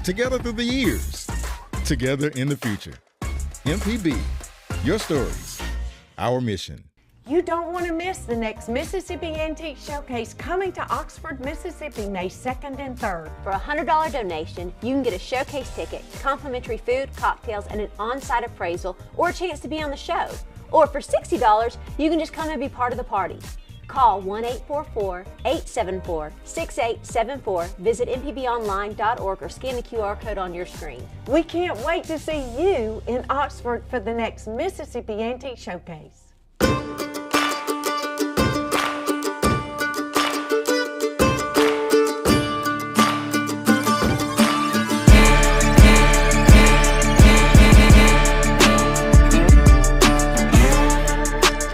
together through the years, together in the future. MPB, your stories, our mission. You don't want to miss the next Mississippi Antique Showcase coming to Oxford, Mississippi, May 2nd and 3rd. For a $100 donation, you can get a showcase ticket, complimentary food, cocktails, and an on-site appraisal, or a chance to be on the show. Or for $60, you can just come and be part of the party. Call 1-844-874-6874, visit mpbonline.org, or scan the QR code on your screen. We can't wait to see you in Oxford for the next Mississippi Antique Showcase.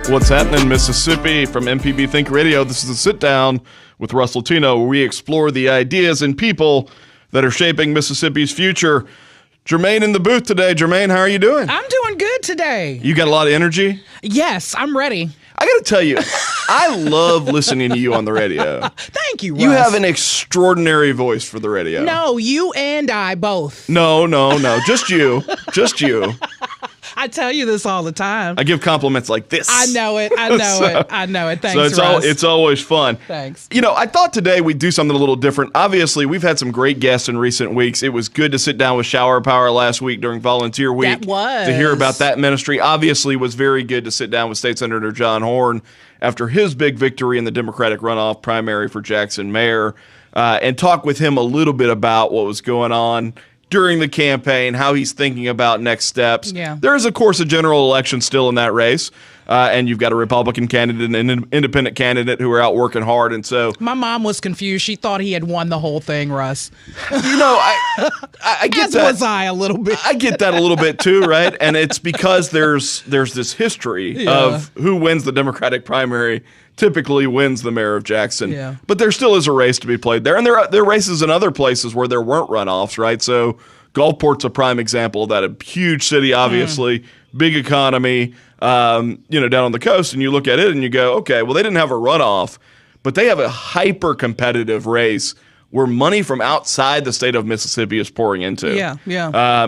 What's happening in Mississippi from MPB Think Radio? This is a sit-down with Russ Latino where we explore the ideas and people that are shaping Mississippi's future. Germaine in the booth today. Germaine, how are you doing? I'm doing good today. You got a lot of energy? Yes, I'm ready. I got to tell you, I love listening to you on the radio. Thank you, Russ. You have an extraordinary voice for the radio. No, you and I both. No. Just you. Just you. I tell you this all the time. I give compliments like this. I know it. I know it. Thanks, so Russ. it's always fun. Thanks. You know, I thought today we'd do something a little different. Obviously, we've had some great guests in recent weeks. It was good to sit down with Shower Power last week during Volunteer Week. That was. To hear about that ministry. Obviously, it was very good to sit down with State Senator John Horn after his big victory in the Democratic runoff primary for Jackson mayor, and talk with him a little bit about what was going on during the campaign, how he's thinking about next steps. Yeah. There is, of course, a general election still in that race, and you've got a Republican candidate and an independent candidate who are out working hard. And so my mom was confused. She thought he had won the whole thing, Russ. You know, I get As that. was I a little bit. I get that a little bit too, right? And it's because there's this history of who wins the Democratic primary typically wins the mayor of Jackson. Yeah. But there still is a race to be played there. And there are races in other places where there weren't runoffs, right? So Gulfport's a prime example of that. A huge city, obviously, big economy, down on the coast. And you look at it and you go, okay, well, they didn't have a runoff, but they have a hyper-competitive race where money from outside the state of Mississippi is pouring into. Yeah.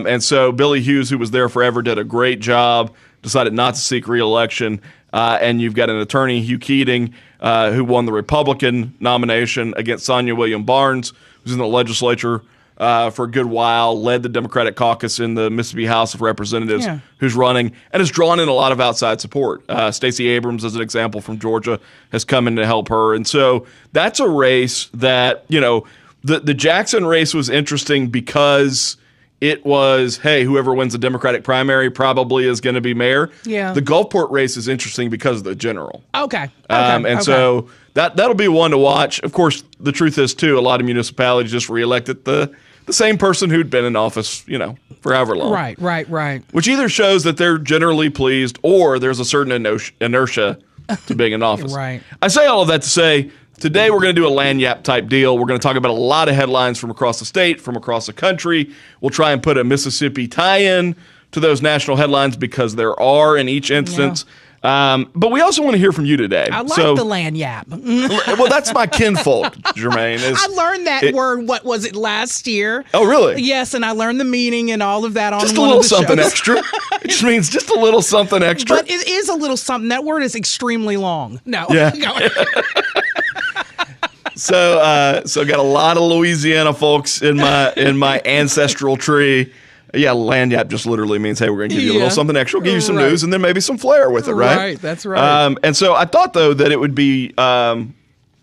And so Billy Hughes, who was there forever, did a great job, decided not to seek re-election. And you've got an attorney, Hugh Keating, who won the Republican nomination against Sonia William Barnes, who's in the legislature for a good while, led the Democratic caucus in the Mississippi House of Representatives, who's running, and has drawn in a lot of outside support. Stacey Abrams, as an example, from Georgia, has come in to help her. And so that's a race that, the Jackson race was interesting because it was, hey, whoever wins the Democratic primary probably is going to be mayor. Yeah. The Gulfport race is interesting because of the general. Okay. So that'll be one to watch. Of course, the truth is, too, a lot of municipalities just reelected the same person who'd been in office, for however long. Right. Which either shows that they're generally pleased or there's a certain inertia to being in office. Right. I say all of that to say, today we're going to do a lanyap type deal. We're going to talk about a lot of headlines from across the state, from across the country. We'll try and put a Mississippi tie-in to those national headlines because there are in each instance. But we also want to hear from you today. I like the lanyap. Well, that's my kinfolk, Germaine. I learned that word, what was it, last year? Oh, really? Yes, and I learned the meaning and all of that on just one a little of the something shows. extra. It just means just a little something extra. But it is a little something. That word is extremely long. No. Yeah. So got a lot of Louisiana folks in my ancestral tree. Yeah, lanyap just literally means, hey, we're going to give you a little something extra. We'll give you some news and then maybe some flair with it, right? Right, that's right. And so I thought, though, that it would be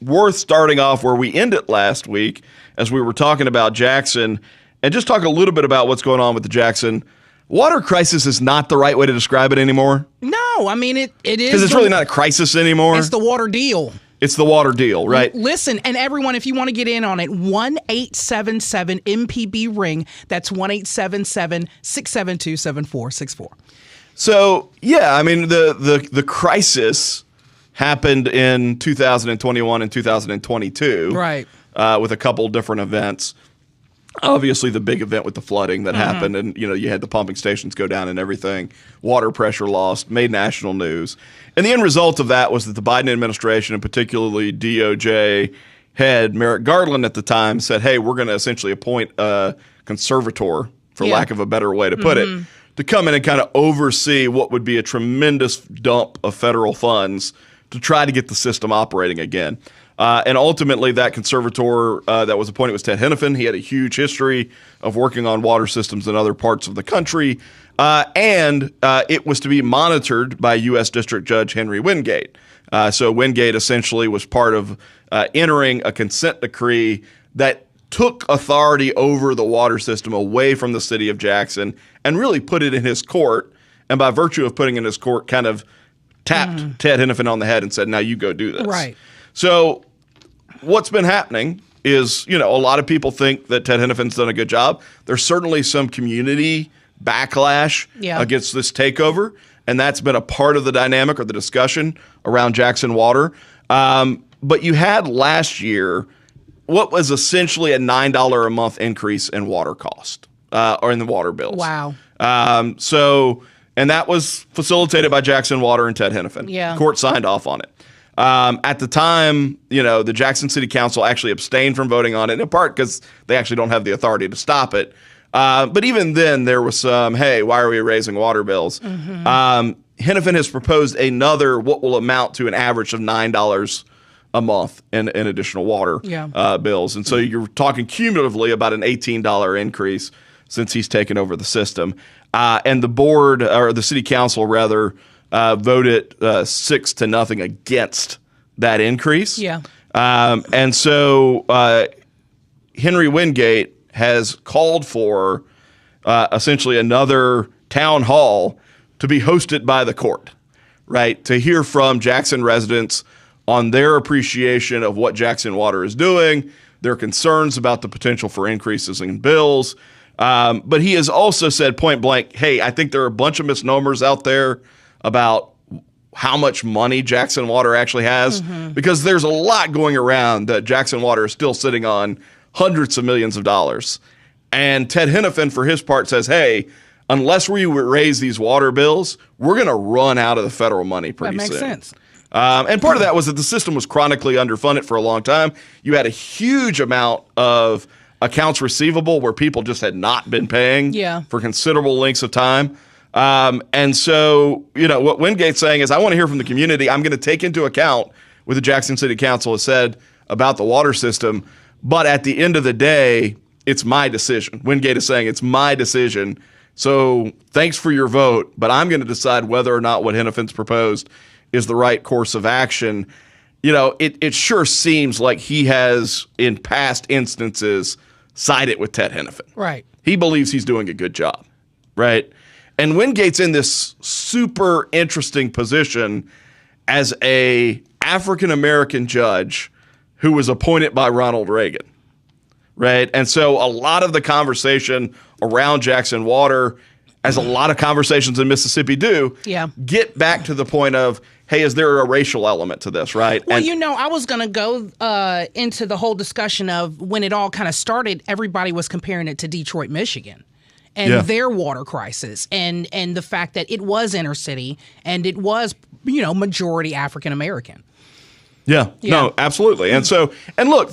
worth starting off where we ended last week as we were talking about Jackson and just talk a little bit about what's going on with the Jackson water crisis. Is not the right way to describe it anymore. No, I mean, it is. Because it's really not a crisis anymore. It's the water deal. It's the water deal, right? Listen, and everyone, if you want to get in on it, 1-877-MPB-RING. That's 1-877-672-7464. So, yeah, I mean, the crisis happened in 2021 and 2022. Right. With a couple different events. Obviously, the big event with the flooding that happened, and you had the pumping stations go down and everything. Water pressure lost, made national news. And the end result of that was that the Biden administration, and particularly DOJ head Merrick Garland at the time, said, hey, we're going to essentially appoint a conservator, for lack of a better way to put it, to come in and kind of oversee what would be a tremendous dump of federal funds to try to get the system operating again. And ultimately, that conservator that was appointed was Ted Hennepin. He had a huge history of working on water systems in other parts of the country. And it was to be monitored by U.S. District Judge Henry Wingate. So Wingate essentially was part of entering a consent decree that took authority over the water system away from the city of Jackson and really put it in his court. And by virtue of putting it in his court, kind of tapped Ted Hennepin on the head and said, now you go do this. Right. So what's been happening is, a lot of people think that Ted Hennepin's done a good job. There's certainly some community backlash against this takeover, and that's been a part of the dynamic or the discussion around Jackson Water. But you had last year what was essentially a $9 a month increase in water cost or in the water bills. Wow. And that was facilitated by Jackson Water and Ted Hennepin. Yeah. Court signed off on it. At the time, the Jackson City Council actually abstained from voting on it, in part because they actually don't have the authority to stop it. But even then, there was some, hey, why are we raising water bills? Hennepin has proposed another, what will amount to an average of $9 a month in additional water bills. And so you're talking cumulatively about an $18 increase since he's taken over the system. And the board, or the city council rather, voted 6-0 against that increase. Yeah. And so Henry Wingate has called for essentially another town hall to be hosted by the court, right? To hear from Jackson residents on their appreciation of what Jackson Water is doing, their concerns about the potential for increases in bills. But he has also said point blank, hey, I think there are a bunch of misnomers out there about how much money Jackson Water actually has, because there's a lot going around that Jackson Water is still sitting on hundreds of millions of dollars. And Ted Hennepin, for his part, says, hey, unless we raise these water bills, we're going to run out of the federal money pretty soon. That makes sense. And part of that was that the system was chronically underfunded for a long time. You had a huge amount of accounts receivable where people just had not been paying for considerable lengths of time. And so, what Wingate's saying is, I want to hear from the community. I'm going to take into account what the Jackson City Council has said about the water system. But at the end of the day, it's my decision. Wingate is saying it's my decision. So thanks for your vote, but I'm going to decide whether or not what Hennepin's proposed is the right course of action. It sure seems like he has, in past instances, sided with Ted Hennepin. Right. He believes he's doing a good job, right? And Wingate's in this super interesting position as a African-American judge who was appointed by Ronald Reagan, right? And so a lot of the conversation around Jackson Water, as a lot of conversations in Mississippi do, get back to the point of, hey, is there a racial element to this, right? Well, I was going to go into the whole discussion of when it all kind of started, everybody was comparing it to Detroit, Michigan, and their water crisis, and the fact that it was inner city and it was, majority African American. Yeah, no, absolutely. And so, and look,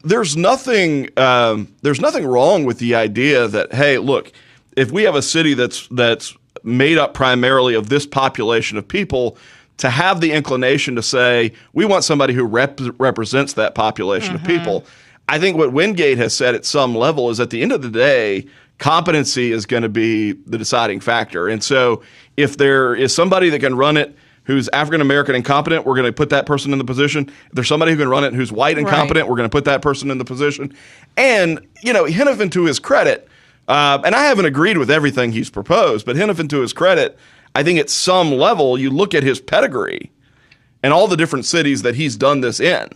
there's nothing wrong with the idea that, hey, look, if we have a city that's made up primarily of this population of people, to have the inclination to say, we want somebody who represents that population of people. I think what Wingate has said at some level is, at the end of the day, competency is going to be the deciding factor. And so if there is somebody that can run it who's African-American and competent, we're going to put that person in the position. If there's somebody who can run it who's white and competent, we're going to put that person in the position. And, Hennepin, to his credit, and I haven't agreed with everything he's proposed, but Hennepin, to his credit, I think at some level you look at his pedigree and all the different cities that he's done this in,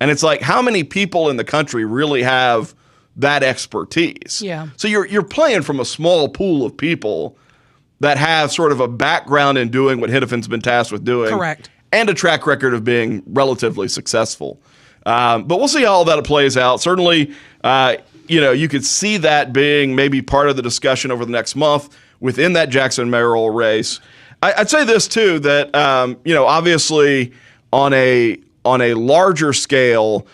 and it's like, how many people in the country really have that expertise? Yeah. So you're playing from a small pool of people that have sort of a background in doing what Hennepin's been tasked with doing. Correct. And a track record of being relatively successful. But we'll see how all that plays out. Certainly, you could see that being maybe part of the discussion over the next month within that Jackson mayoral race. I'd say this too, that obviously on a larger scale,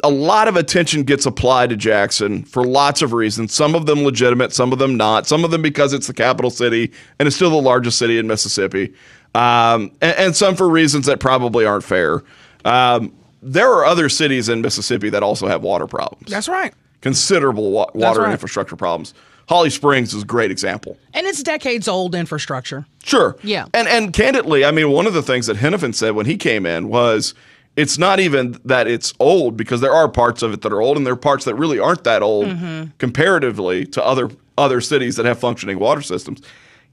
a lot of attention gets applied to Jackson for lots of reasons, some of them legitimate, some of them not, some of them because it's the capital city and it's still the largest city in Mississippi, and some for reasons that probably aren't fair. There are other cities in Mississippi that also have water problems. That's right. Considerable water and infrastructure problems. Holly Springs is a great example. And it's decades-old infrastructure. Sure. Yeah. And candidly, I mean, one of the things that Hennepin said when he came in was it's not even that it's old, because there are parts of it that are old, and there are parts that really aren't that old comparatively to other cities that have functioning water systems.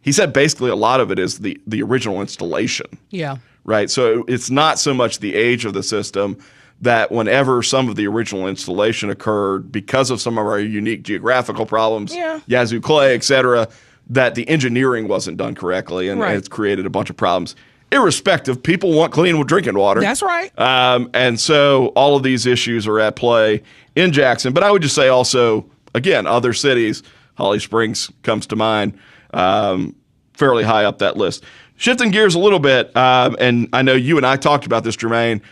He said basically a lot of it is the original installation. Yeah. Right? So it's not so much the age of the system, that whenever some of the original installation occurred because of some of our unique geographical problems, Yazoo Clay, et cetera, that the engineering wasn't done correctly, and it's created a bunch of problems. Irrespective, people want clean drinking water. That's right. And so all of these issues are at play in Jackson. But I would just say also, again, other cities, Holly Springs comes to mind, fairly high up that list. Shifting gears a little bit, and I know you and I talked about this, Germaine.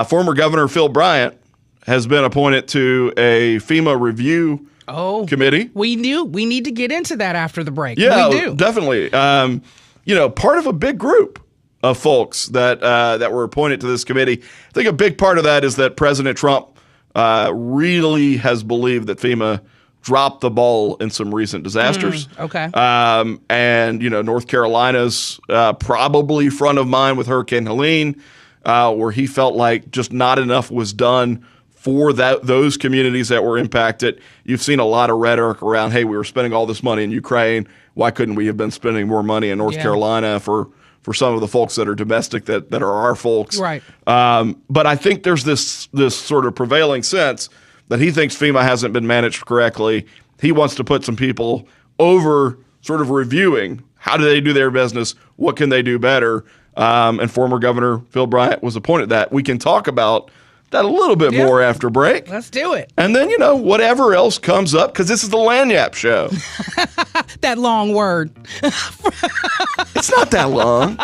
Former Governor Phil Bryant has been appointed to a FEMA review committee. We need to get into that after the break. Yeah, we do. Definitely. Part of a big group of folks that were appointed to this committee. I think a big part of that is that President Trump really has believed that FEMA dropped the ball in some recent disasters. Okay. And, North Carolina's probably front of mind with Hurricane Helene, where he felt like just not enough was done for those communities that were impacted. You've seen a lot of rhetoric around, hey, we were spending all this money in Ukraine. Why couldn't we have been spending more money in North Carolina for some of the folks that are domestic that are our folks? Right. But I think there's this sort of prevailing sense that he thinks FEMA hasn't been managed correctly. He wants to put some people over sort of reviewing how do they do their business, what can they do better, and former Governor Phil Bryant was appointed that. We can talk about that a little bit more after break. Let's do it. And then, whatever else comes up, because this is the Lanyap Show. That long word. It's not that long.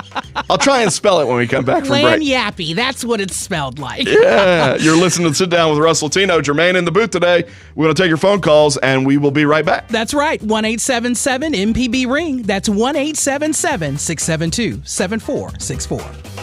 I'll try and spell it when we come back from break. Lanyapy. That's what it's spelled like. Yeah. You're listening to Sit Down with Russ Latino. Germaine in the booth today. We're going to take your phone calls, and we will be right back. That's right. 1-877-MPB-RING. That's 1-877-672-7464.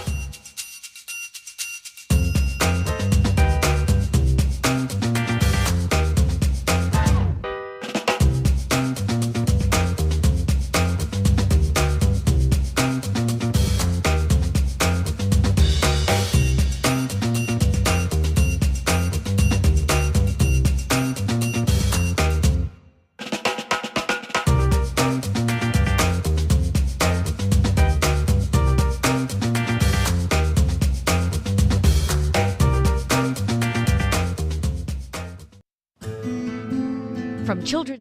From children.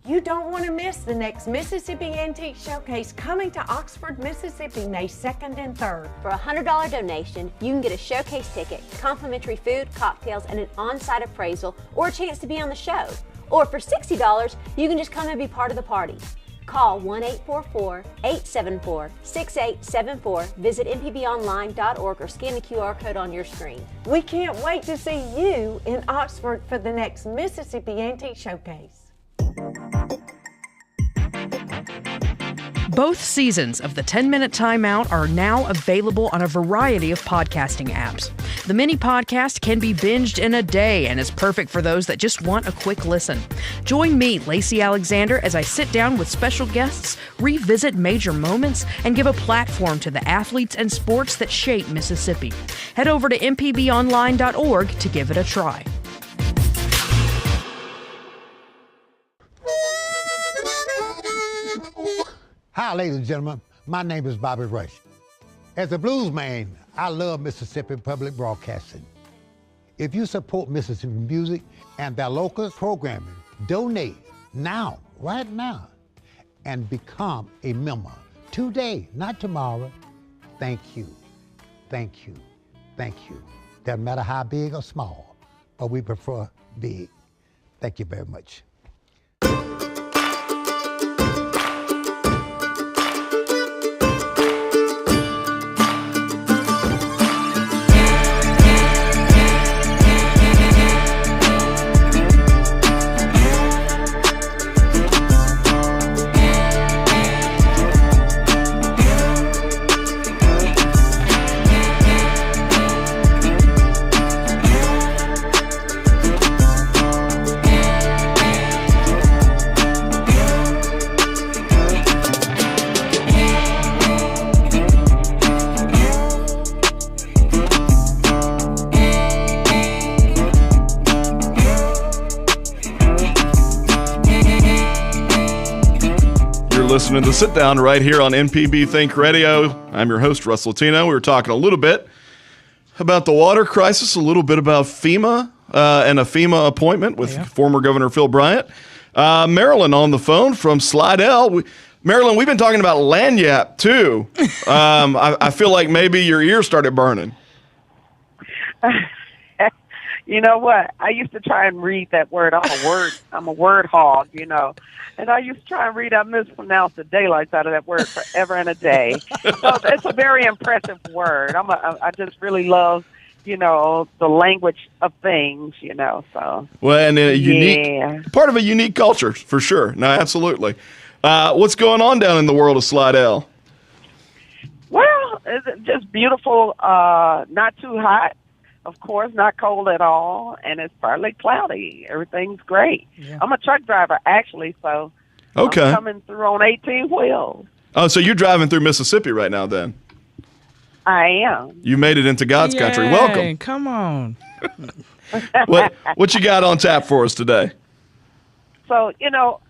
You don't want to miss the next Mississippi Antique Showcase coming to Oxford, Mississippi, May 2nd and 3rd. For a $100 donation, you can get a showcase ticket, complimentary food, cocktails, and an on-site appraisal, or a chance to be on the show. Or for $60, you can just come and be part of the party. Call 1-844-874-6874, visit mpbonline.org, or scan the QR code on your screen. We can't wait to see you in Oxford for the next Mississippi Antique Showcase. Both seasons of the 10-Minute Timeout are now available on a variety of podcasting apps. The mini podcast can be binged in a day and is perfect for those that just want a quick listen. Join me, Lacey Alexander, as I sit down with special guests, revisit major moments, and give a platform to the athletes and sports that shape Mississippi. Head over to mpbonline.org to give it a try. Hi, ladies and gentlemen. My name is Bobby Rush. As a blues man, I love Mississippi Public Broadcasting. If you support Mississippi music and their local programming, donate now, right now, and become a member today, not tomorrow. Thank you, thank you, thank you. Doesn't matter how big or small, but we prefer big. Thank you very much. listening to Sit Down right here on MPB Think Radio. I'm your host, Russ Latino. We were talking a little bit about the water crisis, a little bit about FEMA and a FEMA appointment with former Governor Phil Bryant. Marilyn on the phone from Slidell. Marilyn, we've been talking about lanyap too. I feel like maybe your ear started burning. You know what? I used to try and read that word. I'm a word hog, And I used to try and read. I mispronounced the daylights out of that word forever and a day. So it's a very impressive word. I just really love, the language of things, So well, and a unique part of a unique culture for sure. No, absolutely. What's going on down in the world of Slidell? Well, it's just beautiful. Not too hot. Of course, not cold at all, and it's partly cloudy. Everything's great. Yeah. I'm a truck driver, actually, so I'm coming through on 18 wheels. Oh, so you're driving through Mississippi right now, then? I am. You made it into God's country. Welcome. Come on. What you got on tap for us today? So,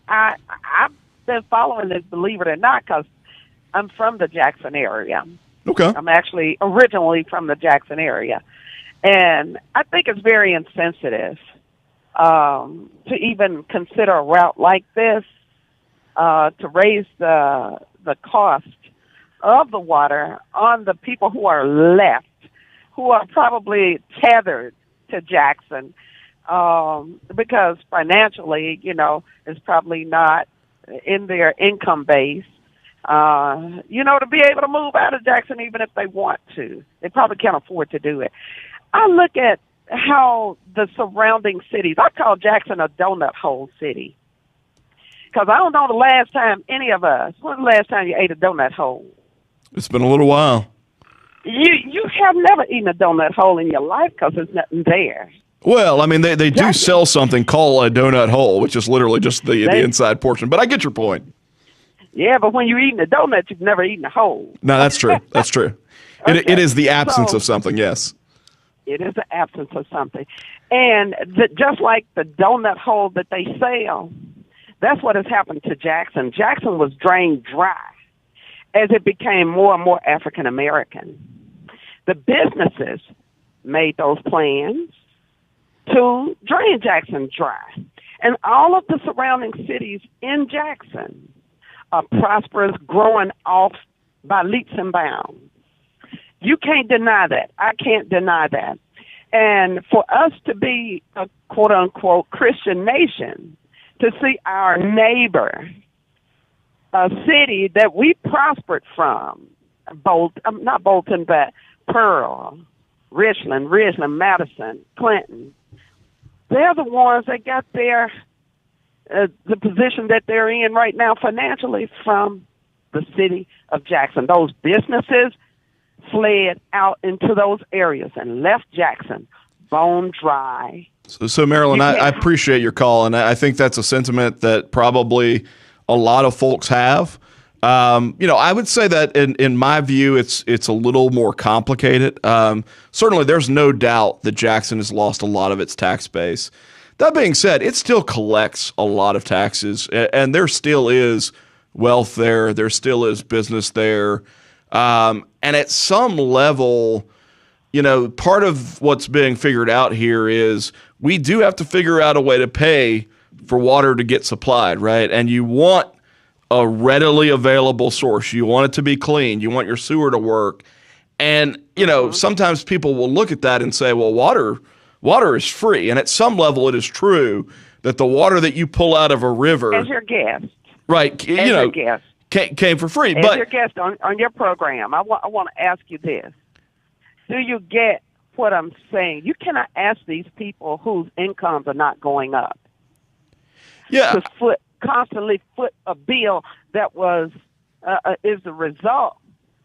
I've been following this, believe it or not, because I'm from the Jackson area. Okay. I'm actually originally from the Jackson area. And I think it's very insensitive to even consider a route like this, to raise the cost of the water on the people who are left, who are probably tethered to Jackson, because financially, it's probably not in their income base, to be able to move out of Jackson even if they want to. They probably can't afford to do it. I look at how the surrounding cities, I call Jackson a donut hole city. Because I don't know the last time any of us, when was the last time you ate a donut hole? It's been a little while. You have never eaten a donut hole in your life because there's nothing there. Well, I mean, they do sell something called a donut hole, which is literally just the inside portion. But I get your point. Yeah, but when you're eating a donut, you've never eaten a hole. No, that's true. That's true. Okay. It is the absence of something, yes. It is the absence of something. And just like the donut hole that they sell, that's what has happened to Jackson. Jackson was drained dry as it became more and more African American. The businesses made those plans to drain Jackson dry. And all of the surrounding cities in Jackson are prosperous, growing off by leaps and bounds. You can't deny that. I can't deny that. And for us to be a quote-unquote Christian nation, to see our neighbor, a city that we prospered from, not Bolton, but Pearl, Richland, Madison, Clinton, they're the ones that got the position that they're in right now financially from the city of Jackson. Those businesses fled out into those areas and left Jackson bone dry. So Marilyn, I appreciate your call, and I think that's a sentiment that probably a lot of folks have. I would say that in my view, it's a little more complicated. Certainly, there's no doubt that Jackson has lost a lot of its tax base. That being said, it still collects a lot of taxes, and there still is wealth there. There still is business there. And at some level, part of what's being figured out here is we do have to figure out a way to pay for water to get supplied, right? And you want a readily available source. You want it to be clean. You want your sewer to work. And, sometimes people will look at that and say, well, water is free. And at some level, it is true that the water that you pull out of a river. As your guest. Right. Your guest. Came for free. As your guest on your program, I want to ask you this. Do you get what I'm saying? You cannot ask these people whose incomes are not going up to constantly foot a bill that is the result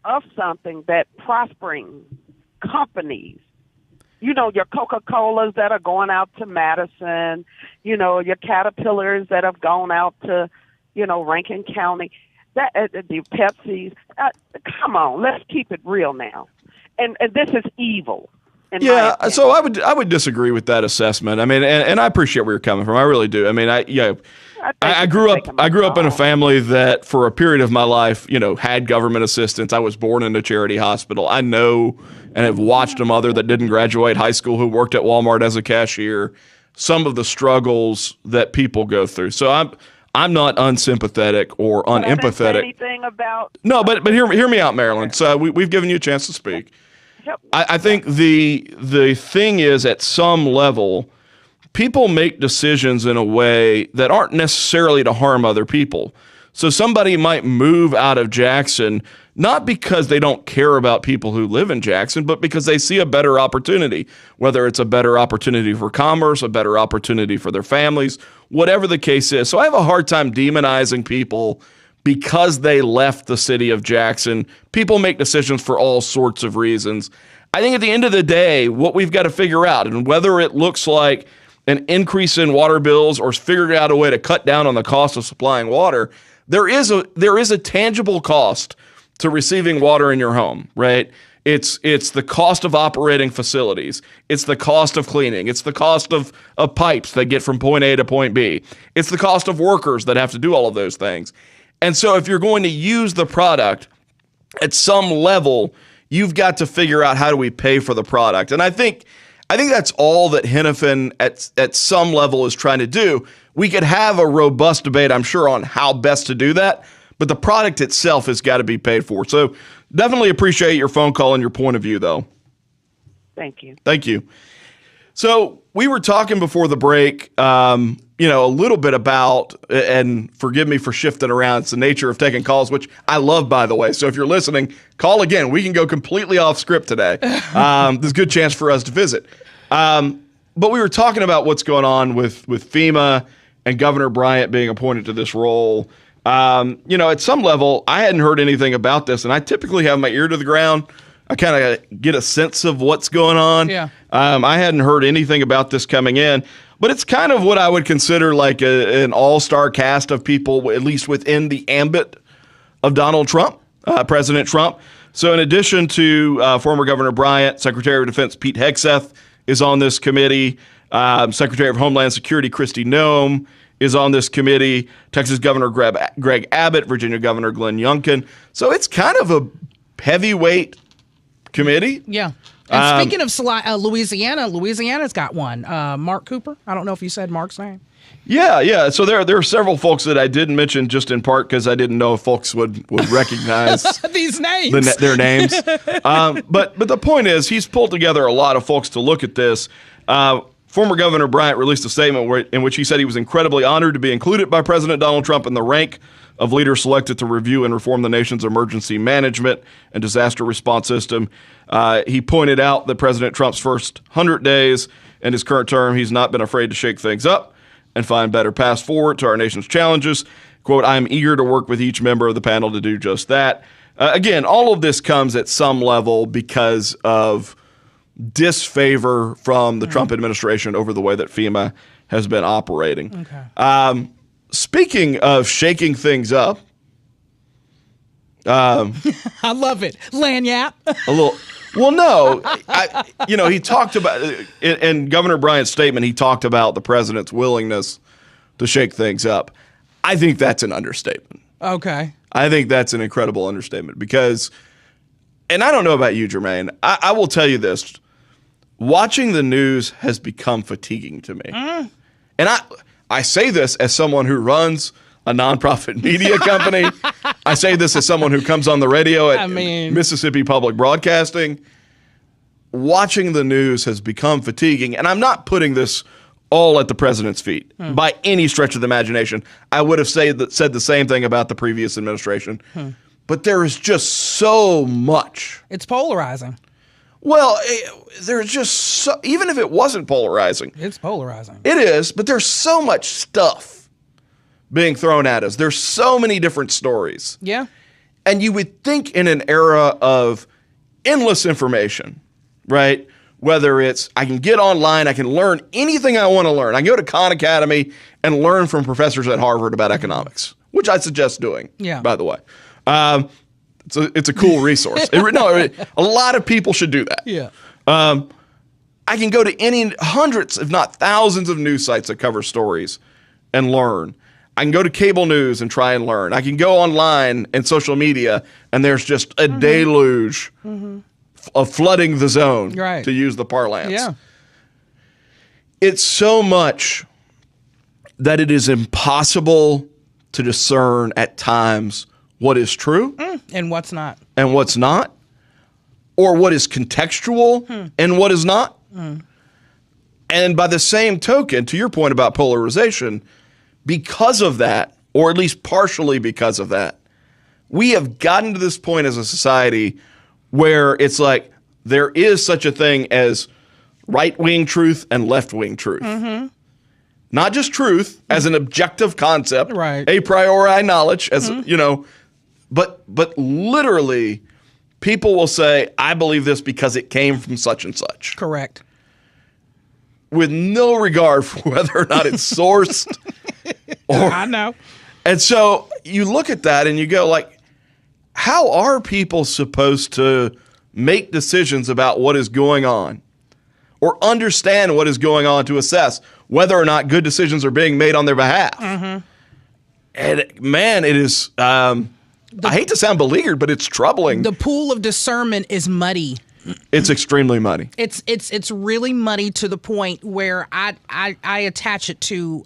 of something that prospering companies, your Coca-Colas that are going out to Madison, your Caterpillars that have gone out to, Rankin County, the Pepsis. Come on, let's keep it real now. And this is evil. Yeah, so I would disagree with that assessment. I mean, and I appreciate where you're coming from. I really do. I mean, I grew up in a family that for a period of my life, had government assistance. I was born in a charity hospital. I know and have watched a mother that didn't graduate high school who worked at Walmart as a cashier, some of the struggles that people go through. So I'm not unsympathetic or unempathetic. Anything about no, but hear me out, Marilyn. So we've given you a chance to speak. I think the thing is, at some level, people make decisions in a way that aren't necessarily to harm other people. So somebody might move out of Jackson not because they don't care about people who live in Jackson, but because they see a better opportunity, whether it's a better opportunity for commerce, a better opportunity for their families, whatever the case is. So I have a hard time demonizing people because they left the city of Jackson. People make decisions for all sorts of reasons. I think at the end of the day, what we've got to figure out, and whether it looks like an increase in water bills or figuring out a way to cut down on the cost of supplying water, there is a tangible cost to receiving water in your home, right? It's the cost of operating facilities. It's the cost of cleaning. It's the cost of pipes that get from point A to point B. It's the cost of workers that have to do all of those things. And so if you're going to use the product, at some level, you've got to figure out how do we pay for the product. And I think that's all that Henifin at some level is trying to do. We could have a robust debate, I'm sure, on how best to do that, but the product itself has got to be paid for. So definitely appreciate your phone call and your point of view, though. Thank you. Thank you. So we were talking before the break, a little bit about, and forgive me for shifting around, it's the nature of taking calls, which I love, by the way. So if you're listening, call again. We can go completely off script today. There's a good chance for us to visit. But we were talking about what's going on with FEMA and Governor Bryant being appointed to this role. At some level, I hadn't heard anything about this, and I typically have my ear to the ground. I kind of get a sense of what's going on. Yeah. I hadn't heard anything about this coming in, but it's kind of what I would consider like an all-star cast of people, at least within the ambit of Donald Trump, President Trump. So in addition to former Governor Bryant, Secretary of Defense Pete Hegseth is on this committee. Secretary of Homeland Security Kristi Noem is on this committee. Texas Governor Greg Abbott, Virginia Governor Glenn Youngkin. So it's kind of a heavyweight committee. Yeah. And speaking of Louisiana's got one. Mark Cooper. I don't know if you said Mark's name. Yeah. So there are several folks that I didn't mention just in part because I didn't know if folks would recognize these names, their names. But the point is, he's pulled together a lot of folks to look at this. Former Governor Bryant released a statement in which he said he was incredibly honored to be included by President Donald Trump in the rank of leaders selected to review and reform the nation's emergency management and disaster response system. He pointed out that President Trump's first 100 days in his current term, he's not been afraid to shake things up and find better paths forward to our nation's challenges. Quote, I am eager to work with each member of the panel to do just that. Again, all of this comes at some level because of disfavor from the Trump administration over the way that FEMA has been operating. Okay. Speaking of shaking things up, I love it. Lanyap. A little. Well, no, he talked about in Governor Bryant's statement. He talked about the president's willingness to shake things up. I think that's an understatement. Okay. I think that's an incredible understatement because, and I don't know about you, Germaine. I will tell you this: watching the news has become fatiguing to me, and I say this as someone who runs a nonprofit media company. I say this as someone who comes on the radio at Mississippi Public Broadcasting. Watching the news has become fatiguing, and I'm not putting this all at the president's feet by any stretch of the imagination. I would have said the same thing about the previous administration, but there is just so much. It's polarizing. Well, there's just even if it wasn't polarizing. It's polarizing. It is, but there's so much stuff being thrown at us. There's so many different stories. Yeah. And you would think in an era of endless information, right? Whether it's I can get online, I can learn anything I want to learn. I can go to Khan Academy and learn from professors at Harvard about economics, which I suggest doing, by the way. It's a cool resource. A lot of people should do that. Yeah. I can go to any hundreds, if not thousands of news sites that cover stories and learn. I can go to cable news and try and learn. I can go online and social media, and there's just a deluge of flooding the zone, to use the parlance. Yeah. It's so much that it is impossible to discern at times what is true and what's not. And what's not, or what is contextual and what is not. And by the same token, to your point about polarization, because of that, or at least partially because of that, we have gotten to this point as a society where it's like there is such a thing as right-wing truth and left-wing truth. Not just truth as an objective concept, a priori knowledge, as but literally people will say, I believe this because it came from such and such. Correct. With no regard for whether or not it's sourced. I know. And so you look at that and you go like, how are people supposed to make decisions about what is going on or understand what is going on to assess whether or not good decisions are being made on their behalf? And man, it is, I hate to sound beleaguered, but it's troubling. The pool of discernment is muddy. It's extremely muddy. It's really muddy to the point where I attach it to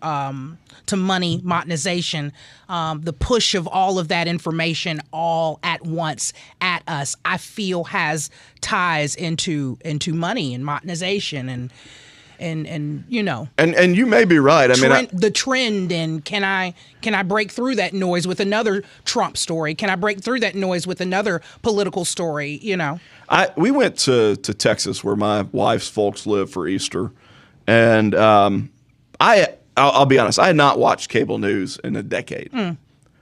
money monetization, the push of all of that information all at once at us. I feel has ties into money and monetization and you know. And you may be right. I mean, the trend, and can I break through that noise with another Trump story? Can I break through that noise with another political story? You know. We went to Texas where my wife's folks live for Easter, and I'll be honest, I had not watched cable news in a decade.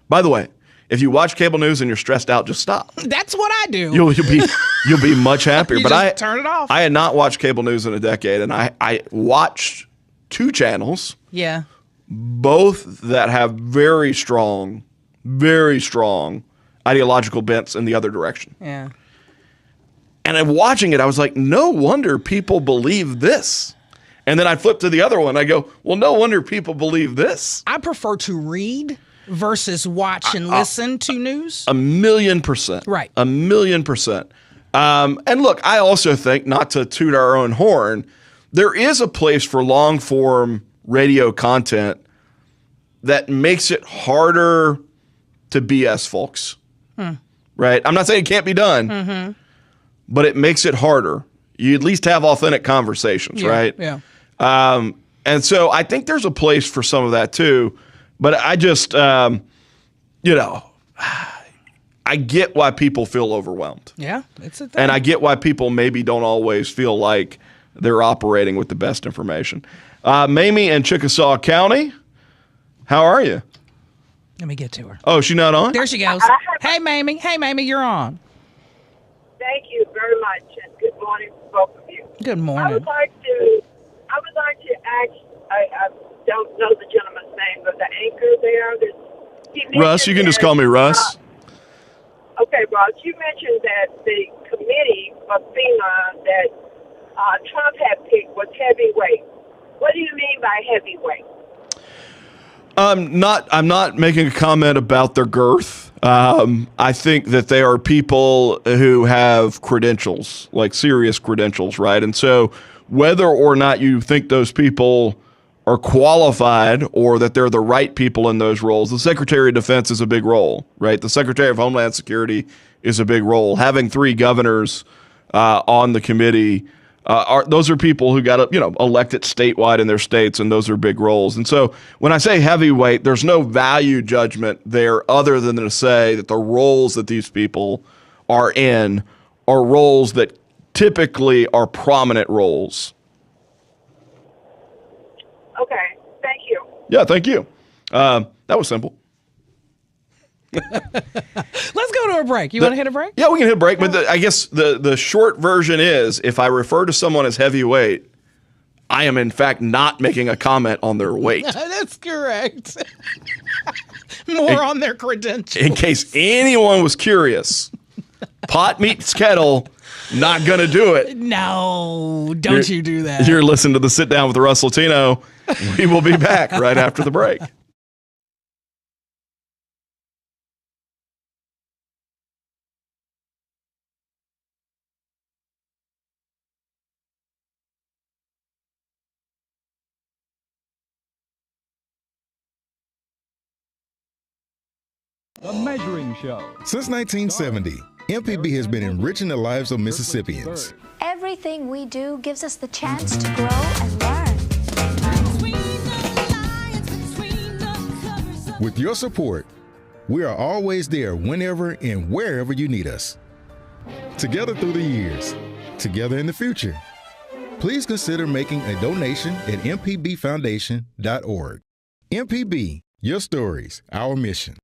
By the way, if you watch cable news and you're stressed out, just stop. That's what I do. You'll be much happier. You but just turn it off. I had not watched cable news in a decade, and I watched two channels. Yeah. Both that have very strong ideological bents in the other direction. Yeah. And I'm watching it, I was like, no wonder people believe this. And then I flip to the other one. I go, well, no wonder people believe this. I prefer to read versus watch and listen to news. 1,000,000%. Right. 1,000,000%. And look, I also think, not to toot our own horn, there is a place for long form radio content that makes it harder to BS folks. Right? I'm not saying it can't be done. But it makes it harder. You at least have authentic conversations, right? Yeah. And so I think there's a place for some of that too. But I just, I get why people feel overwhelmed. Yeah, it's a thing. And I get why people maybe don't always feel like they're operating with the best information. Mamie in Chickasaw County, how are you? Let me get to her. Oh, she not on? There she goes. Hey, Mamie. Hey, Mamie, you're on. Thank you very much, and good morning to both of you. Good morning. I would like to ask, I don't know the gentleman's name, but the anchor there. Russ, you can just call me Russ. Okay, Russ, you mentioned that the committee of FEMA that Trump had picked was heavyweight. What do you mean by heavyweight? I'm not making a comment about their girth. I think that they are people who have credentials, like serious credentials, right? And so whether or not you think those people are qualified or that they're the right people in those roles, the Secretary of Defense is a big role, right? The Secretary of Homeland Security is a big role. Having 3 governors on the committee, those are people who got elected statewide in their states, and those are big roles. And so when I say heavyweight, there's no value judgment there other than to say that the roles that these people are in are roles that typically are prominent roles. Okay, thank you. Yeah, thank you. That was simple. Let's go to a break. You want to hit a break? Yeah, we can hit a break. But I guess the short version is, if I refer to someone as heavyweight, I am in fact not making a comment on their weight. That's correct. More on their credentials. In case anyone was curious, pot meets kettle, not going to do it. No, don't you do that. You're listening to the Sit Down with Russ Latino. We will be back right after the break. The Measuring Show. Since 1970, MPB has been enriching the lives of Mississippians. Everything we do gives us the chance to grow and learn. With your support, we are always there whenever and wherever you need us. Together through the years, together in the future. Please consider making a donation at mpbfoundation.org. MPB, your stories, our mission.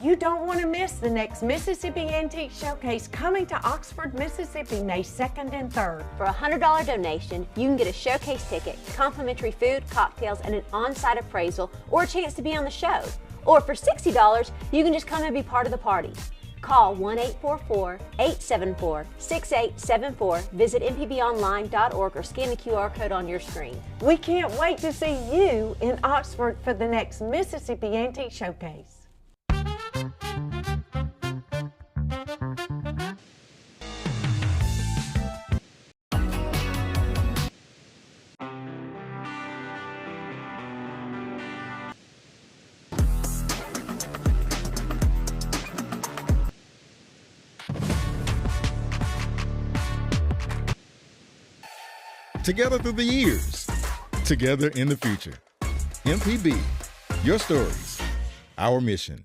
You don't want to miss the next Mississippi Antique Showcase coming to Oxford, Mississippi, May 2nd and 3rd. For a $100 donation, you can get a showcase ticket, complimentary food, cocktails, and an on-site appraisal, or a chance to be on the show. Or for $60, you can just come and be part of the party. Call 1-844-874-6874, visit mpbonline.org, or scan the QR code on your screen. We can't wait to see you in Oxford for the next Mississippi Antique Showcase. Together through the years, together in the future. MPB, your stories, our mission.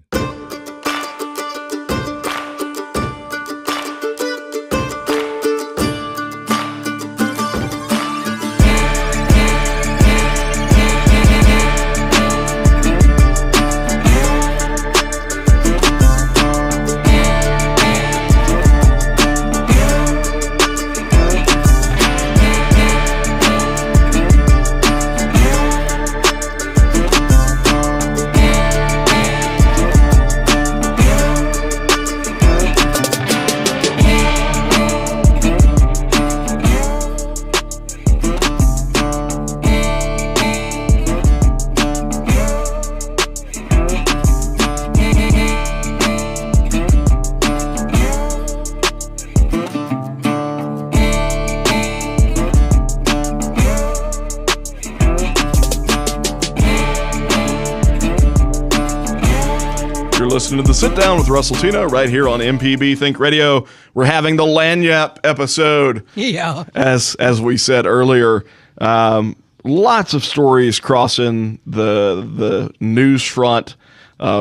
Listening to The Sit Down with Russ Latino right here on MPB Think Radio. We're having the Lagniappe episode. Yeah. As we said earlier, lots of stories crossing the news front,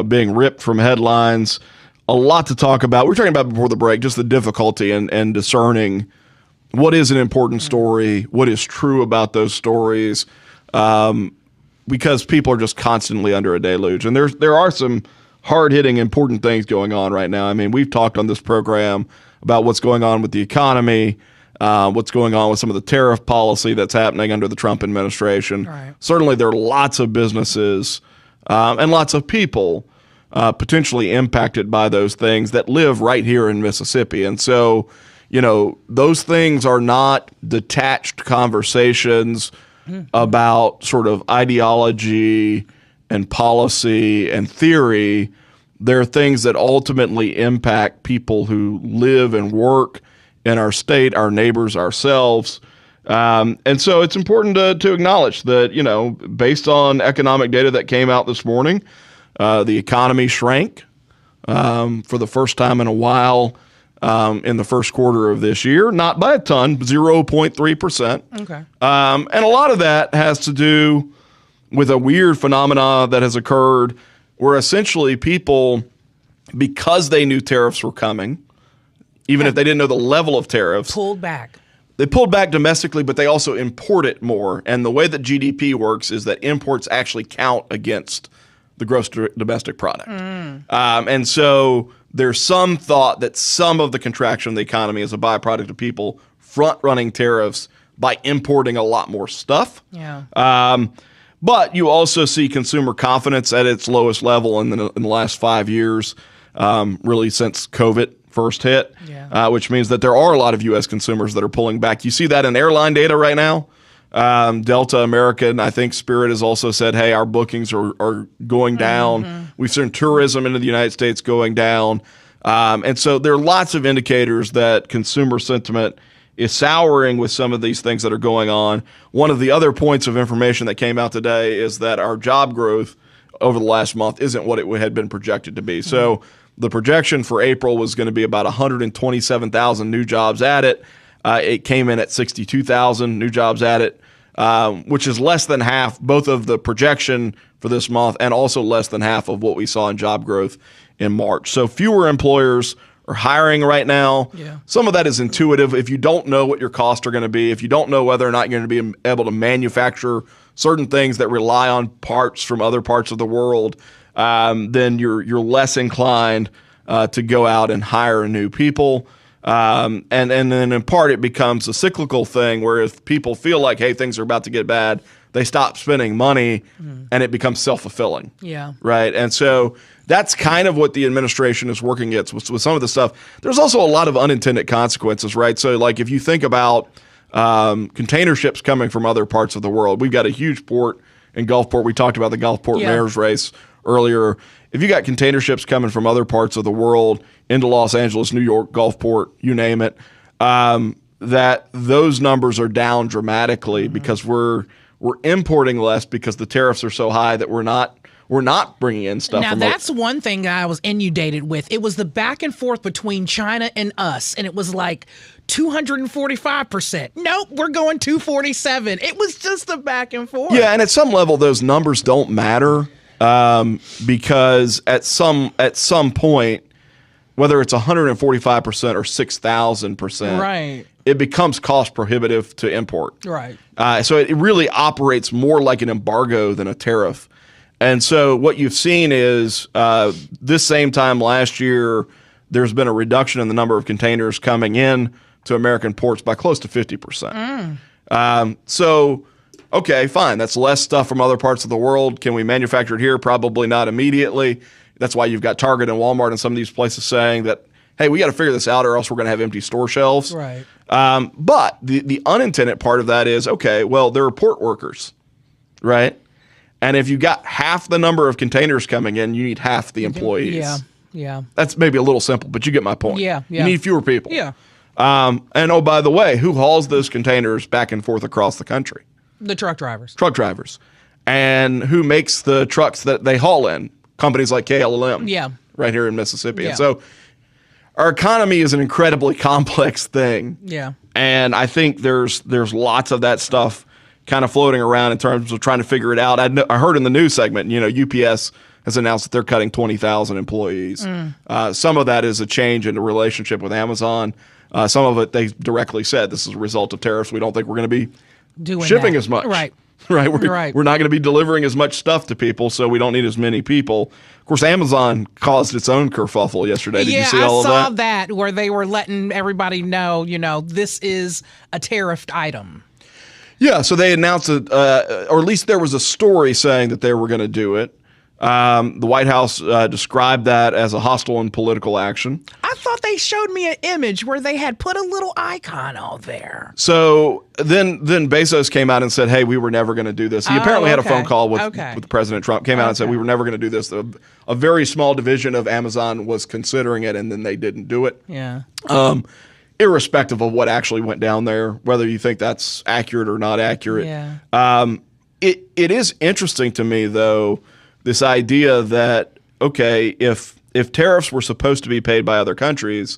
being ripped from headlines. A lot to talk about. We were talking about before the break, just the difficulty and discerning what is an important story, what is true about those stories, because people are just constantly under a deluge. And there are some hard-hitting, important things going on right now. I mean, we've talked on this program about what's going on with the economy, what's going on with some of the tariff policy that's happening under the Trump administration. Right. Certainly, there are lots of businesses and lots of people potentially impacted by those things that live right here in Mississippi. And so, you know, those things are not detached conversations about sort of ideology and policy and theory. They're things that ultimately impact people who live and work in our state, our neighbors, ourselves. And so it's important to acknowledge that, you know, based on economic data that came out this morning, the economy shrank for the first time in a while in the first quarter of this year, not by a ton, 0.3%. Okay. And a lot of that has to do with a weird phenomena that has occurred where essentially people, because they knew tariffs were coming, even if they didn't know the level of tariffs, pulled back. They pulled back domestically, but they also import it more. And the way that GDP works is that imports actually count against the gross domestic product. And so there's some thought that some of the contraction of the economy is a byproduct of people front-running tariffs by importing a lot more stuff. Yeah. But you also see consumer confidence at its lowest level in the last 5 years, really since COVID first hit, which means that there are a lot of U.S. consumers that are pulling back. You see that in airline data right now. Delta, American, I think Spirit has also said, hey, our bookings are going down. We've seen tourism into the United States going down. And so there are lots of indicators that consumer sentiment is souring with some of these things that are going on. One of the other points of information that came out today is that our job growth over the last month isn't what it had been projected to be. So the projection for April was going to be about 127,000 new jobs added. It came in at 62,000 new jobs added, which is less than half both of the projection for this month and also less than half of what we saw in job growth in March. So fewer employers are hiring right now. Yeah. Some of that is intuitive. If you don't know what your costs are going to be, if you don't know whether or not you're going to be able to manufacture certain things that rely on parts from other parts of the world, then you're less inclined to go out and hire new people. And then in part it becomes a cyclical thing where if people feel like, hey, things are about to get bad, they stop spending money and it becomes self-fulfilling. Yeah. Right. And so that's kind of what the administration is working against with some of the stuff. There's also a lot of unintended consequences, right? So like if you think about container ships coming from other parts of the world, we've got a huge port in Gulfport. We talked about the Gulfport mayor's race earlier. If you got container ships coming from other parts of the world into Los Angeles, New York, Gulfport, you name it, that those numbers are down dramatically because we're importing less because the tariffs are so high that we're not bringing in stuff. Now, that's one thing I was inundated with. It was the back and forth between China and us, and it was like 245%. Nope, we're going 247. It was just the back and forth. Yeah, and at some level, those numbers don't matter because at some point, whether it's 145% or 6,000%, right, it becomes cost prohibitive to import. Right. So it really operates more like an embargo than a tariff. And so what you've seen is this same time last year, there's been a reduction in the number of containers coming in to American ports by close to 50%. So, okay, fine. That's less stuff from other parts of the world. Can we manufacture it here? Probably not immediately. That's why you've got Target and Walmart and some of these places saying that, hey, we got to figure this out or else we're going to have empty store shelves. Right. But the unintended part of that is, okay, well, there are port workers, right? And if you got half the number of containers coming in, you need half the employees. Yeah, yeah. That's maybe a little simple, but you get my point. Yeah. You need fewer people. Yeah. And oh, by the way, who hauls those containers back and forth across the country? The truck drivers. Truck drivers. And who makes the trucks that they haul in? Companies like KLM. Yeah. Right here in Mississippi. Yeah. And so our economy is an incredibly complex thing. Yeah. And I think there's lots of that stuff kind of floating around in terms of trying to figure it out. I heard in the news segment, UPS has announced that they're cutting 20,000 employees. Some of that is a change in the relationship with Amazon. Some of it they directly said this is a result of tariffs. We don't think we're going to be shipping as much. Right. Right. Right. We're not going to be delivering as much stuff to people, so we don't need as many people. Of course, Amazon caused its own kerfuffle yesterday. Did you see all of that? Yeah, I saw that where they were letting everybody know, this is a tariffed item. Yeah, so they announced it, or at least there was a story saying that they were going to do it. The White House described that as a hostile and political action. I thought they showed me an image where they had put a little icon out there. So then Bezos came out and said, hey, we were never going to do this. He apparently had a phone call with President Trump, came out and said we were never going to do this. A very small division of Amazon was considering it, and then they didn't do it. Yeah. Irrespective of what actually went down there, whether you think that's accurate or not accurate. Yeah. It is interesting to me, though, this idea that, okay, if tariffs were supposed to be paid by other countries,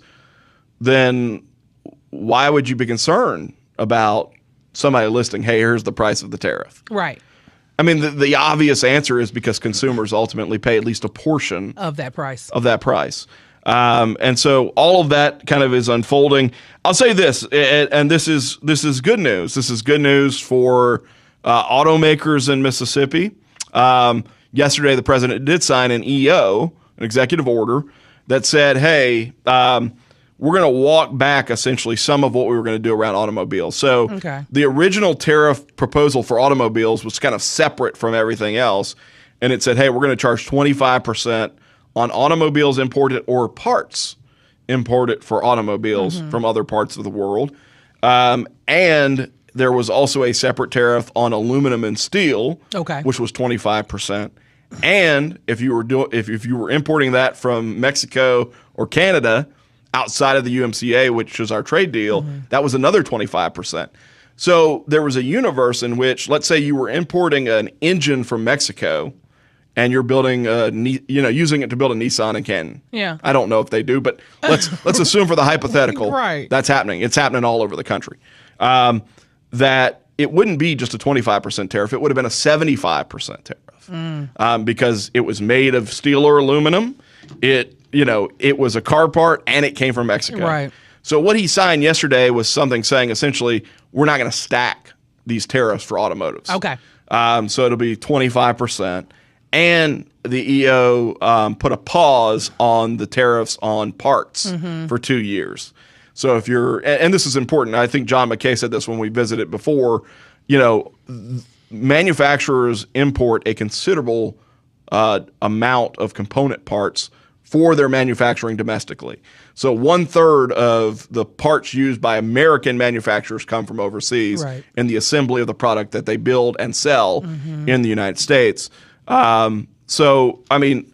then why would you be concerned about somebody listing, hey, here's the price of the tariff? Right. I mean, the obvious answer is because consumers ultimately pay at least a portion of that price. And so all of that kind of is unfolding. I'll say this, and this is good news. This is good news for automakers in Mississippi. Yesterday, the president did sign an EO, an executive order, that said, hey, we're going to walk back essentially some of what we were going to do around automobiles. So the original tariff proposal for automobiles was kind of separate from everything else. And it said, hey, we're going to charge 25% on automobiles imported or parts imported for automobiles from other parts of the world. And there was also a separate tariff on aluminum and steel, which was 25%. And if you were importing that from Mexico or Canada outside of the USMCA, which is our trade deal, that was another 25%. So there was a universe in which, let's say you were importing an engine from Mexico and you're building using it to build a Nissan in Canton. Yeah. I don't know if they do, but let's assume for the hypothetical Right. that's happening. It's happening all over the country. That it wouldn't be just a 25% tariff. It would have been a 75% tariff because it was made of steel or aluminum. It was a car part and it came from Mexico. Right. So what he signed yesterday was something saying essentially we're not going to stack these tariffs for automotives. Okay. So it'll be 25%. And the EO put a pause on the tariffs on parts for 2 years. So if you're, and this is important, I think John McKay said this when we visited before, manufacturers import a considerable amount of component parts for their manufacturing domestically. So 1/3 of the parts used by American manufacturers come from overseas in the assembly of the product that they build and sell in the United States. So, I mean,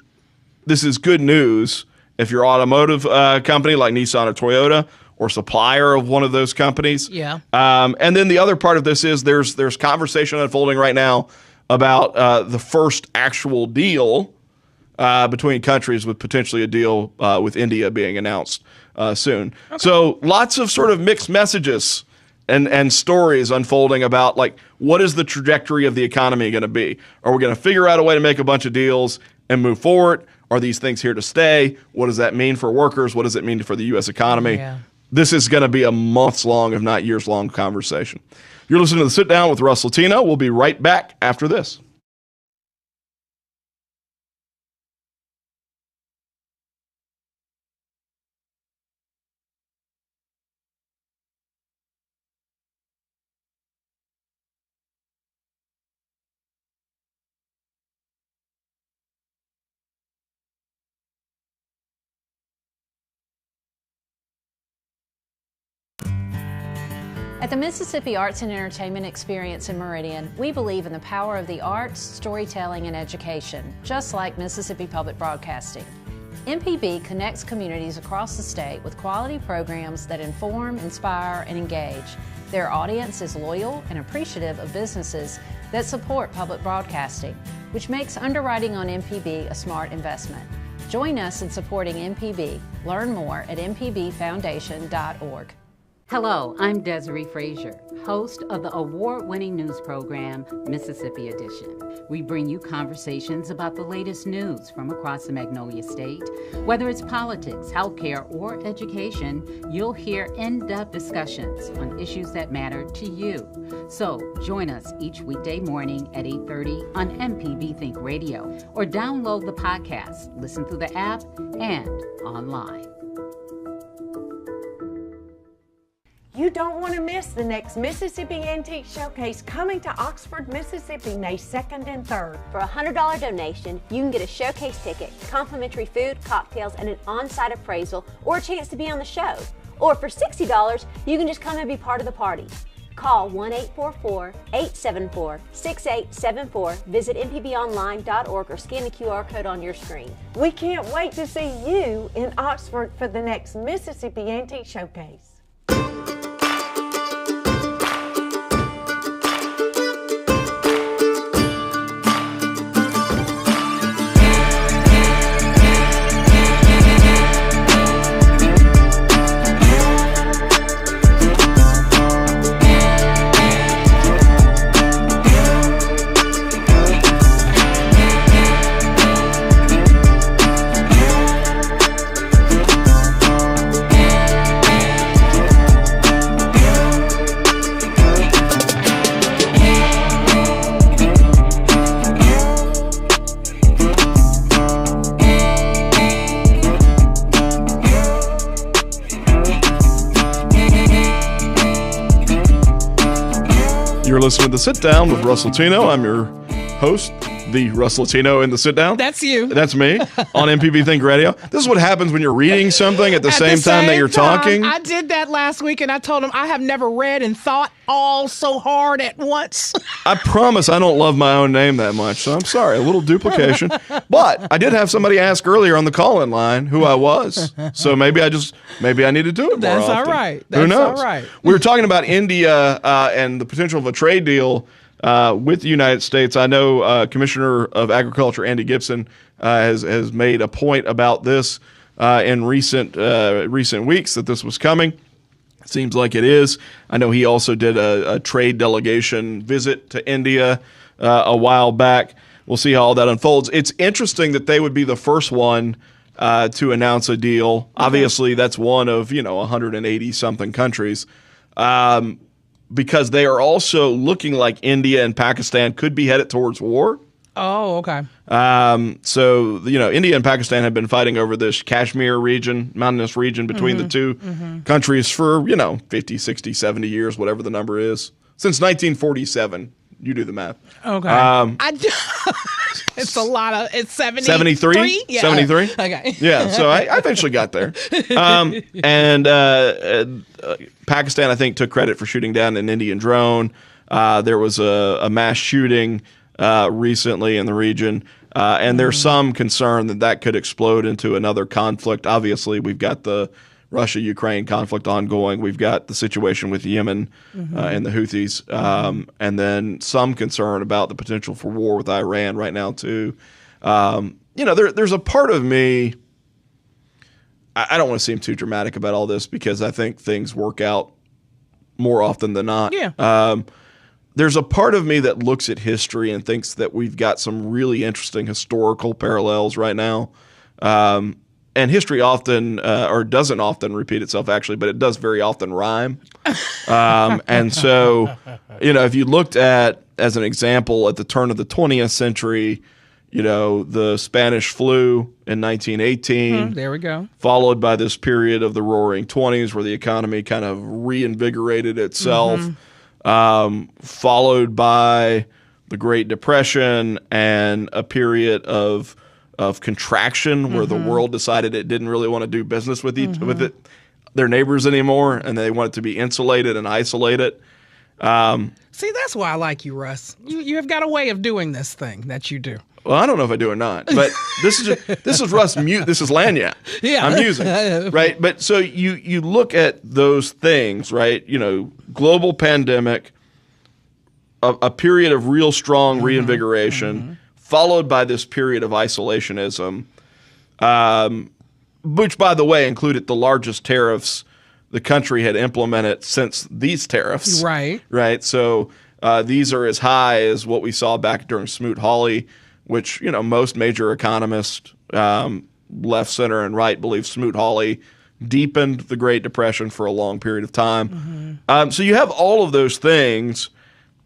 this is good news if you're an automotive company like Nissan or Toyota or supplier of one of those companies. Yeah. And then the other part of this is there's conversation unfolding right now about the first actual deal between countries, with potentially a deal with India being announced soon. Okay. So lots of sort of mixed messages and stories unfolding about, like, what is the trajectory of the economy going to be? Are we going to figure out a way to make a bunch of deals and move forward? Are these things here to stay? What does that mean for workers? What does it mean for the U.S. economy? Yeah. This is going to be a months-long, if not years-long, conversation. You're listening to The Sit Down with Russ Latino. We'll be right back after this. At the Mississippi Arts and Entertainment Experience in Meridian, we believe in the power of the arts, storytelling, and education, just like Mississippi Public Broadcasting. MPB connects communities across the state with quality programs that inform, inspire, and engage. Their audience is loyal and appreciative of businesses that support public broadcasting, which makes underwriting on MPB a smart investment. Join us in supporting MPB. Learn more at mpbfoundation.org. Hello, I'm Desiree Frazier, host of the award-winning news program, Mississippi Edition. We bring you conversations about the latest news from across the Magnolia State. Whether it's politics, healthcare, or education, you'll hear in-depth discussions on issues that matter to you. So join us each weekday morning at 8:30 on MPB Think Radio, or download the podcast, listen through the app, and online. You don't want to miss the next Mississippi Antique Showcase coming to Oxford, Mississippi, May 2nd and 3rd. For a $100 donation, you can get a showcase ticket, complimentary food, cocktails, and an on-site appraisal, or a chance to be on the show. Or for $60, you can just come and be part of the party. Call 1-844-874-6874, visit mpbonline.org, or scan the QR code on your screen. We can't wait to see you in Oxford for the next Mississippi Antique Showcase. You're listening to The Sit Down with Russ Latino. I'm your host, the Russ Latino in The Sit Down. That's you. That's me on MPB Think Radio. This is what happens when you're reading something at the same time that you're talking. I did that last week, and I told him I have never read and thought all so hard at once. I promise I don't love my own name that much, so I'm sorry, a little duplication. But I did have somebody ask earlier on the call-in line who I was, so maybe I need to do it more That's often. all right. Who That's knows? all right. We were talking about India and the potential of a trade deal with the United States. I know Commissioner of Agriculture Andy Gibson has made a point about this in recent weeks that this was coming. It seems like it is. I know he also did a trade delegation visit to India a while back. We'll see how all that unfolds. It's interesting that they would be the first one to announce a deal. Okay. Obviously, that's one of 180 something countries, because they are also looking like India and Pakistan could be headed towards war. Oh, okay. So India and Pakistan have been fighting over this Kashmir region, mountainous region between the two countries for 50, 60, 70 years, whatever the number is, since 1947. You do the math. Okay. It's a lot of, it's 73? Yeah. 73? Okay. Yeah, so I eventually got there. Pakistan, I think, took credit for shooting down an Indian drone. There was a mass shooting recently in the region, and there's some concern that could explode into another conflict. Obviously, we've got the Russia-Ukraine conflict ongoing. We've got the situation with Yemen and the Houthis, and then some concern about the potential for war with Iran right now too. There's a part of me, I don't want to seem too dramatic about all this because I think things work out more often than not. Yeah. There's a part of me that looks at history and thinks that we've got some really interesting historical parallels right now. And history often, or doesn't often repeat itself actually, but it does very often rhyme. And so, if you looked at, as an example, at the turn of the 20th century, the Spanish flu in 1918. There we go. Followed by this period of the Roaring '20s where the economy kind of reinvigorated itself. Followed by the Great Depression and a period of contraction where the world decided it didn't really want to do business with their neighbors anymore, and they wanted to be insulated and isolated. See, that's why I like you, Russ. You have got a way of doing this thing that you do. Well, I don't know if I do or not, but this is Russ mute. This is Lanyap. Yeah, I'm musing, right? But so you look at those things, right? Global pandemic, a period of real strong reinvigoration. Followed by this period of isolationism, which, by the way, included the largest tariffs the country had implemented since these tariffs. Right. Right. So these are as high as what we saw back during Smoot-Hawley, which, most major economists, left, center, and right, believe Smoot-Hawley deepened the Great Depression for a long period of time. So you have all of those things.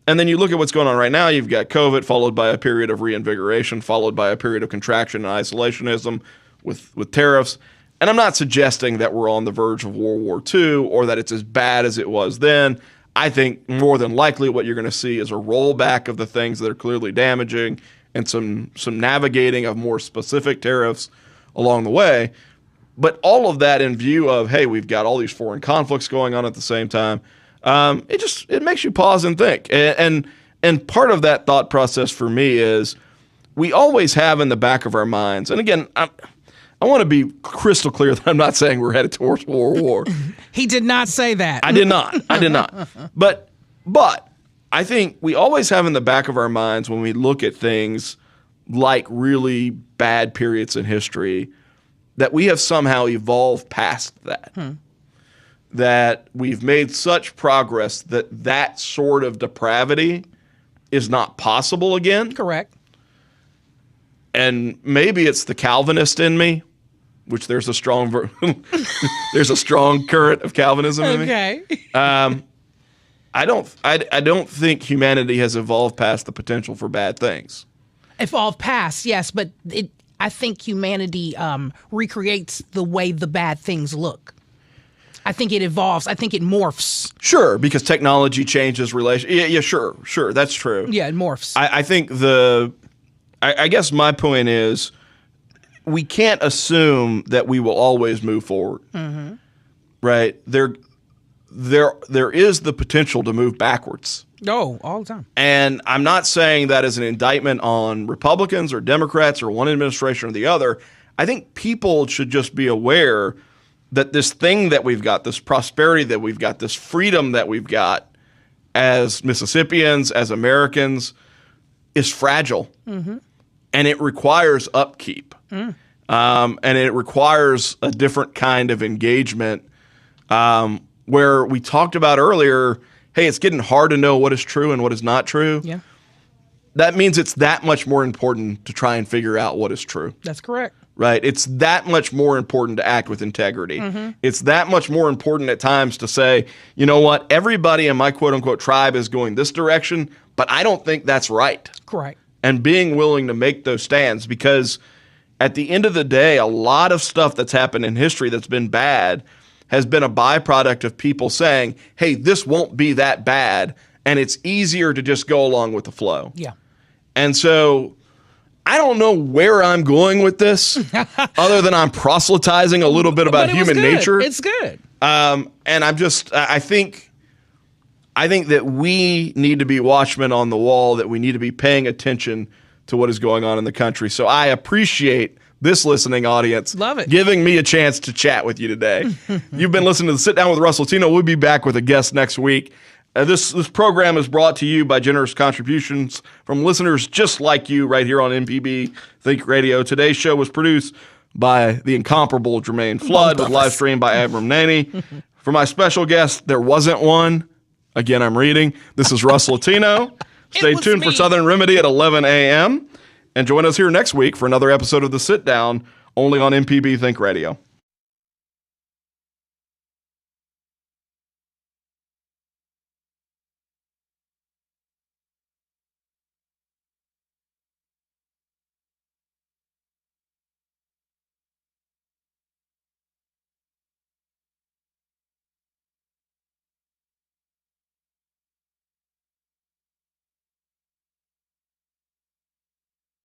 And then you look at what's going on right now. You've got COVID, followed by a period of reinvigoration, followed by a period of contraction and isolationism with tariffs. And I'm not suggesting that we're on the verge of World War II or that it's as bad as it was then. I think more than likely what you're going to see is a rollback of the things that are clearly damaging and some navigating of more specific tariffs along the way. But all of that in view of, hey, we've got all these foreign conflicts going on at the same time. It makes you pause and think. And part of that thought process for me is we always have in the back of our minds, and again, I want to be crystal clear that I'm not saying we're headed towards World War. He did not say that. I did not. But I think we always have in the back of our minds when we look at things like really bad periods in history that we have somehow evolved past that. That we've made such progress that sort of depravity is not possible again. Correct. And maybe it's the Calvinist in me, which there's a strong current of Calvinism in me. Okay. I don't think humanity has evolved past the potential for bad things. Evolved past, yes, but I think humanity recreates the way the bad things look. I think it evolves. I think it morphs. Sure, because technology changes relation. Yeah, sure, that's true. Yeah, it morphs. I think I guess my point is we can't assume that we will always move forward. Right? There is the potential to move backwards. Oh, all the time. And I'm not saying that as an indictment on Republicans or Democrats or one administration or the other. I think people should just be aware that this thing that we've got, this prosperity that we've got, this freedom that we've got, as Mississippians, as Americans, is fragile. Mm-hmm. And it requires upkeep. And it requires a different kind of engagement where we talked about earlier, hey, it's getting hard to know what is true and what is not true. Yeah. That means it's that much more important to try and figure out what is true. That's correct. Right? It's that much more important to act with integrity. Mm-hmm. It's that much more important at times to say, you know what, everybody in my quote-unquote tribe is going this direction, but I don't think that's right. Correct. And being willing to make those stands, because at the end of the day, a lot of stuff that's happened in history that's been bad has been a byproduct of people saying, hey, this won't be that bad, and it's easier to just go along with the flow. Yeah. And so I don't know where I'm going with this other than I'm proselytizing a little bit about human nature. It's good. And I think that we need to be watchmen on the wall, that we need to be paying attention to what is going on in the country. So I appreciate this listening audience giving me a chance to chat with you today. You've been listening to the Sit Down with Russ Latino. We'll be back with a guest next week. This program is brought to you by generous contributions from listeners just like you right here on MPB Think Radio. Today's show was produced by the incomparable Germaine Flood, with live stream by Abram Naney. For my special guest, there wasn't one. Again, I'm reading. This is Russ Latino. Stay tuned for Southern Remedy at 11 a.m. And join us here next week for another episode of The Sit Down, only on MPB Think Radio.